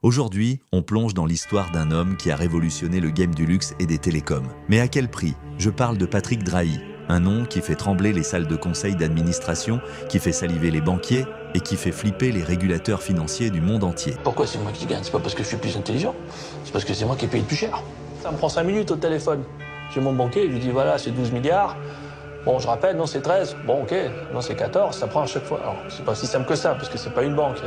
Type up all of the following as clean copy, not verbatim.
Aujourd'hui, on plonge dans l'histoire d'un homme qui a révolutionné le game du luxe et des télécoms. Mais à quel prix? Je parle de Patrick Drahi, un nom qui fait trembler les salles de conseil d'administration, qui fait saliver les banquiers et qui fait flipper les régulateurs financiers du monde entier. Pourquoi c'est moi qui gagne? C'est pas parce que je suis plus intelligent, c'est parce que c'est moi qui paye le plus cher. Ça me prend 5 minutes au téléphone. J'ai mon banquier, je lui dis voilà, c'est 12 milliards. Bon, je rappelle, non, c'est 13. Bon, ok, non, c'est 14, ça prend à chaque fois. Alors, c'est pas si simple que ça, parce que c'est pas une banque.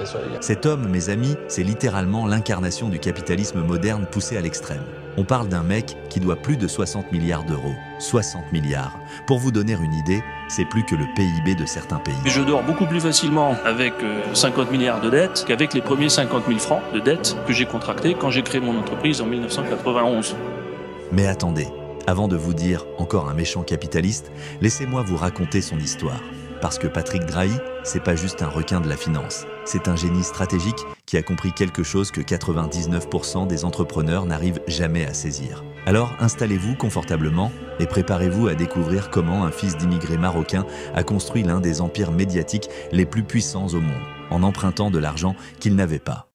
Cet homme, mes amis, c'est littéralement l'incarnation du capitalisme moderne poussé à l'extrême. On parle d'un mec qui doit plus de 60 milliards d'euros. 60 milliards. Pour vous donner une idée, c'est plus que le PIB de certains pays. Je dors beaucoup plus facilement avec 50 milliards de dettes qu'avec les premiers 50 000 francs de dettes que j'ai contractés quand j'ai créé mon entreprise en 1991. Mais attendez. Avant de vous dire encore un méchant capitaliste, laissez-moi vous raconter son histoire. Parce que Patrick Drahi, c'est pas juste un requin de la finance. C'est un génie stratégique qui a compris quelque chose que 99% des entrepreneurs n'arrivent jamais à saisir. Alors installez-vous confortablement et préparez-vous à découvrir comment un fils d'immigrés marocains a construit l'un des empires médiatiques les plus puissants au monde, en empruntant de l'argent qu'il n'avait pas.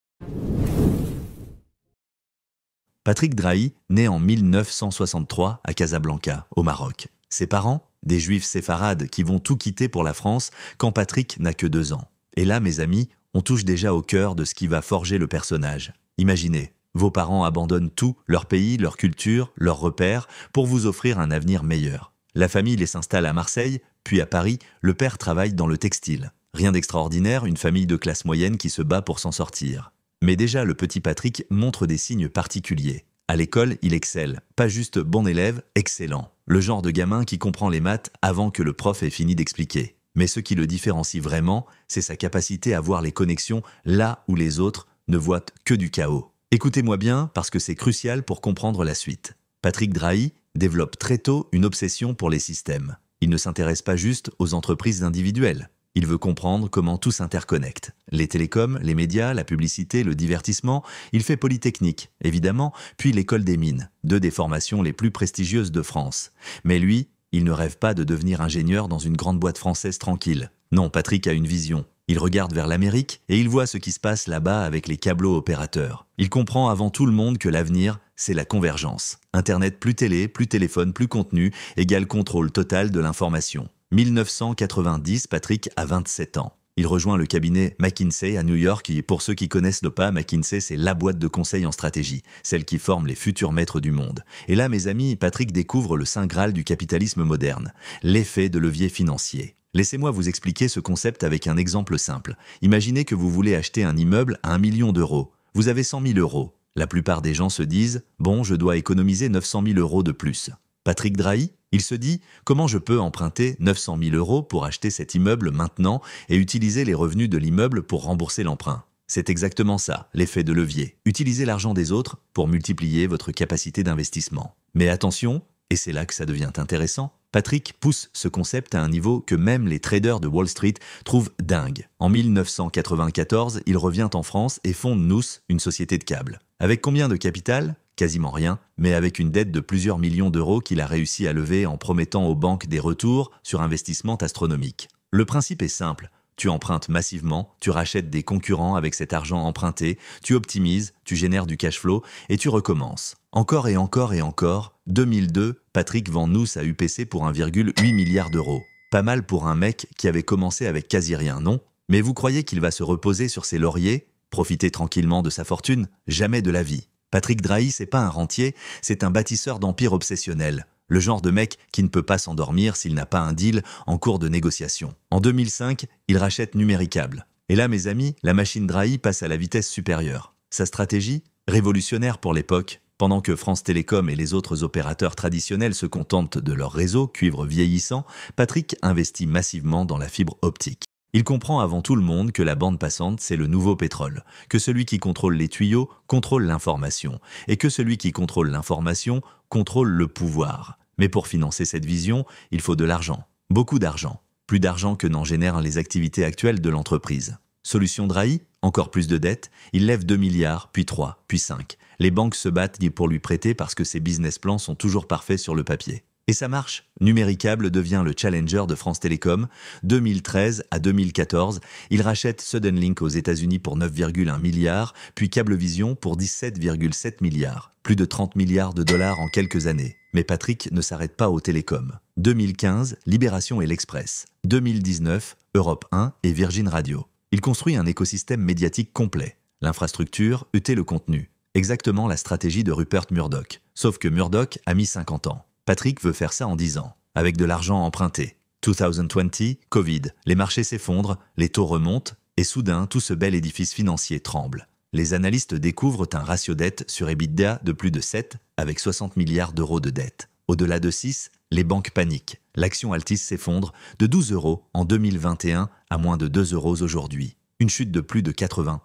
Patrick Drahi naît en 1963 à Casablanca, au Maroc. Ses parents, des juifs séfarades qui vont tout quitter pour la France quand Patrick n'a que 2 ans. Et là, mes amis, on touche déjà au cœur de ce qui va forger le personnage. Imaginez, vos parents abandonnent tout, leur pays, leur culture, leurs repères, pour vous offrir un avenir meilleur. La famille les s'installe à Marseille, puis à Paris, le père travaille dans le textile. Rien d'extraordinaire, une famille de classe moyenne qui se bat pour s'en sortir. Mais déjà, le petit Patrick montre des signes particuliers. À l'école, il excelle. Pas juste bon élève, excellent. Le genre de gamin qui comprend les maths avant que le prof ait fini d'expliquer. Mais ce qui le différencie vraiment, c'est sa capacité à voir les connexions là où les autres ne voient que du chaos. Écoutez-moi bien, parce que c'est crucial pour comprendre la suite. Patrick Drahi développe très tôt une obsession pour les systèmes. Il ne s'intéresse pas juste aux entreprises individuelles. Il veut comprendre comment tout s'interconnecte. Les télécoms, les médias, la publicité, le divertissement. Il fait Polytechnique, évidemment, puis l'école des mines, 2 des formations les plus prestigieuses de France. Mais lui, il ne rêve pas de devenir ingénieur dans une grande boîte française tranquille. Non, Patrick a une vision. Il regarde vers l'Amérique et il voit ce qui se passe là-bas avec les câblos opérateurs. Il comprend avant tout le monde que l'avenir, c'est la convergence. Internet plus télé, plus téléphone, plus contenu, égale contrôle total de l'information. 1990, Patrick a 27 ans. Il rejoint le cabinet McKinsey à New York et pour ceux qui connaissent pas, McKinsey, c'est la boîte de conseil en stratégie, celle qui forme les futurs maîtres du monde. Et là, mes amis, Patrick découvre le saint graal du capitalisme moderne, l'effet de levier financier. Laissez-moi vous expliquer ce concept avec un exemple simple. Imaginez que vous voulez acheter un immeuble à 1 million d'euros. Vous avez 100 000 euros. La plupart des gens se disent « Bon, je dois économiser 900 000 euros de plus ». Patrick Drahi, il se dit « Comment je peux emprunter 900 000 euros pour acheter cet immeuble maintenant et utiliser les revenus de l'immeuble pour rembourser l'emprunt ?» C'est exactement ça, l'effet de levier. Utilisez l'argent des autres pour multiplier votre capacité d'investissement. Mais attention, et c'est là que ça devient intéressant, Patrick pousse ce concept à un niveau que même les traders de Wall Street trouvent dingue. En 1994, il revient en France et fonde Nous, une société de câbles. Avec combien de capital ? Quasiment rien, mais avec une dette de plusieurs millions d'euros qu'il a réussi à lever en promettant aux banques des retours sur investissement astronomiques. Le principe est simple. Tu empruntes massivement, tu rachètes des concurrents avec cet argent emprunté, tu optimises, tu génères du cash flow et tu recommences. Encore et encore et encore, 2002, Patrick vend Nous à UPC pour 1,8 milliard d'euros. Pas mal pour un mec qui avait commencé avec quasi rien, non? Mais vous croyez qu'il va se reposer sur ses lauriers, profiter tranquillement de sa fortune? Jamais de la vie. Patrick Drahi, c'est pas un rentier, c'est un bâtisseur d'empire obsessionnel. Le genre de mec qui ne peut pas s'endormir s'il n'a pas un deal en cours de négociation. En 2005, il rachète Numéricable. Et là, mes amis, la machine Drahi passe à la vitesse supérieure. Sa stratégie, révolutionnaire pour l'époque. Pendant que France Télécom et les autres opérateurs traditionnels se contentent de leur réseau cuivre vieillissant, Patrick investit massivement dans la fibre optique. Il comprend avant tout le monde que la bande passante, c'est le nouveau pétrole, que celui qui contrôle les tuyaux contrôle l'information, et que celui qui contrôle l'information contrôle le pouvoir. Mais pour financer cette vision, il faut de l'argent, beaucoup d'argent, plus d'argent que n'en génèrent les activités actuelles de l'entreprise. Solution Drahi, encore plus de dettes, il lève 2 milliards, puis 3, puis 5. Les banques se battent pour lui prêter parce que ses business plans sont toujours parfaits sur le papier. Et ça marche. Numéricable devient le challenger de France Télécom. 2013 à 2014, il rachète Suddenlink aux États-Unis pour 9,1 milliards, puis Cablevision pour 17,7 milliards. Plus de 30 milliards de dollars en quelques années. Mais Patrick ne s'arrête pas aux télécoms. 2015, Libération et l'Express. 2019, Europe 1 et Virgin Radio. Il construit un écosystème médiatique complet. L'infrastructure, le contenu. Exactement la stratégie de Rupert Murdoch. Sauf que Murdoch a mis 50 ans. Patrick veut faire ça en 10 ans, avec de l'argent emprunté. 2020, Covid, les marchés s'effondrent, les taux remontent, et soudain, tout ce bel édifice financier tremble. Les analystes découvrent un ratio dette sur EBITDA de plus de 7, avec 60 milliards d'euros de dette. Au-delà de 6, les banques paniquent. L'action Altis s'effondre de 12 € en 2021 à moins de 2 € aujourd'hui. Une chute de plus de 80%.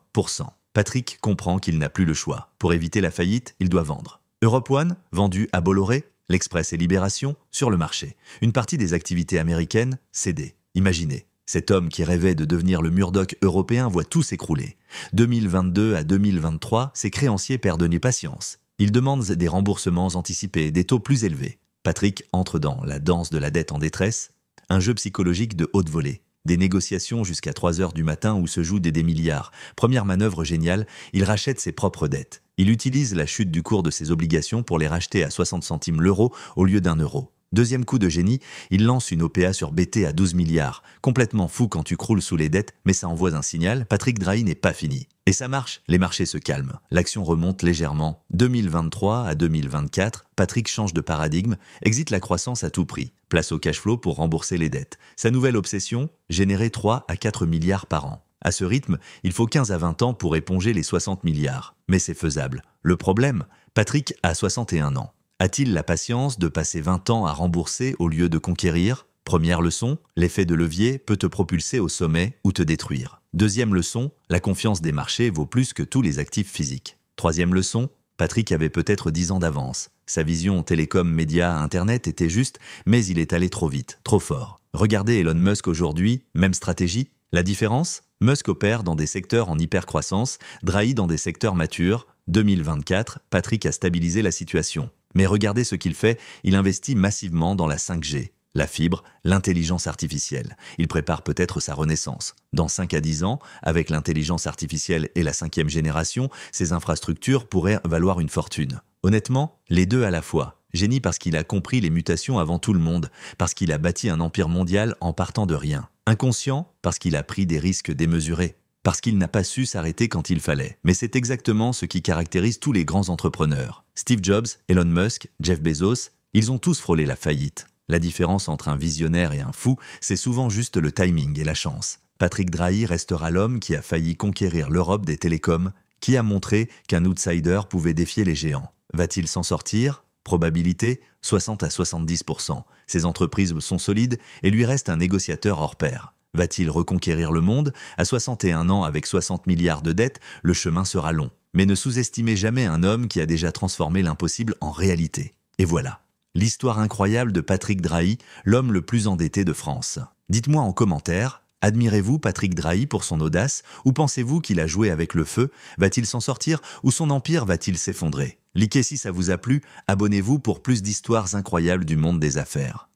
Patrick comprend qu'il n'a plus le choix. Pour éviter la faillite, il doit vendre. Europe One, vendu à Bolloré, l'Express et Libération, sur le marché. Une partie des activités américaines, cédée. Imaginez, cet homme qui rêvait de devenir le Murdoch européen voit tout s'écrouler. 2022 à 2023, ses créanciers perdent patience. Ils demandent des remboursements anticipés, des taux plus élevés. Patrick entre dans la danse de la dette en détresse, un jeu psychologique de haute volée. Des négociations jusqu'à 3 h du matin où se jouent des milliards. Première manœuvre géniale, il rachète ses propres dettes. Il utilise la chute du cours de ses obligations pour les racheter à 60 centimes l'euro au lieu d'1 €. Deuxième coup de génie, il lance une OPA sur BT à 12 milliards. Complètement fou quand tu croules sous les dettes, mais ça envoie un signal, Patrick Drahi n'est pas fini. Et ça marche, les marchés se calment. L'action remonte légèrement. 2023 à 2024, Patrick change de paradigme, exite la croissance à tout prix. Place au cash flow pour rembourser les dettes. Sa nouvelle obsession, générer 3 à 4 milliards par an. À ce rythme, il faut 15 à 20 ans pour éponger les 60 milliards. Mais c'est faisable. Le problème, Patrick a 61 ans. A-t-il la patience de passer 20 ans à rembourser au lieu de conquérir ? Première leçon, l'effet de levier peut te propulser au sommet ou te détruire. Deuxième leçon, la confiance des marchés vaut plus que tous les actifs physiques. Troisième leçon, Patrick avait peut-être 10 ans d'avance. Sa vision télécom, médias, internet était juste, mais il est allé trop vite, trop fort. Regardez Elon Musk aujourd'hui, même stratégie. La différence ? Musk opère dans des secteurs en hypercroissance, Drahi dans des secteurs matures. 2024, Patrick a stabilisé la situation. Mais regardez ce qu'il fait, il investit massivement dans la 5G, la fibre, l'intelligence artificielle. Il prépare peut-être sa renaissance. Dans 5 à 10 ans, avec l'intelligence artificielle et la 5e génération, ces infrastructures pourraient valoir une fortune. Honnêtement, les deux à la fois. Génie parce qu'il a compris les mutations avant tout le monde, parce qu'il a bâti un empire mondial en partant de rien. Inconscient parce qu'il a pris des risques démesurés. Parce qu'il n'a pas su s'arrêter quand il fallait. Mais c'est exactement ce qui caractérise tous les grands entrepreneurs. Steve Jobs, Elon Musk, Jeff Bezos, ils ont tous frôlé la faillite. La différence entre un visionnaire et un fou, c'est souvent juste le timing et la chance. Patrick Drahi restera l'homme qui a failli conquérir l'Europe des télécoms, qui a montré qu'un outsider pouvait défier les géants. Va-t-il s'en sortir ? Probabilité 60 à 70%. Ses entreprises sont solides et lui reste un négociateur hors pair. Va-t-il reconquérir le monde ? À 61 ans avec 60 milliards de dettes, le chemin sera long. Mais ne sous-estimez jamais un homme qui a déjà transformé l'impossible en réalité. Et voilà, l'histoire incroyable de Patrick Drahi, l'homme le plus endetté de France. Dites-moi en commentaire, admirez-vous Patrick Drahi pour son audace ou pensez-vous qu'il a joué avec le feu ? Va-t-il s'en sortir ou son empire va-t-il s'effondrer ? Likez si ça vous a plu, abonnez-vous pour plus d'histoires incroyables du monde des affaires.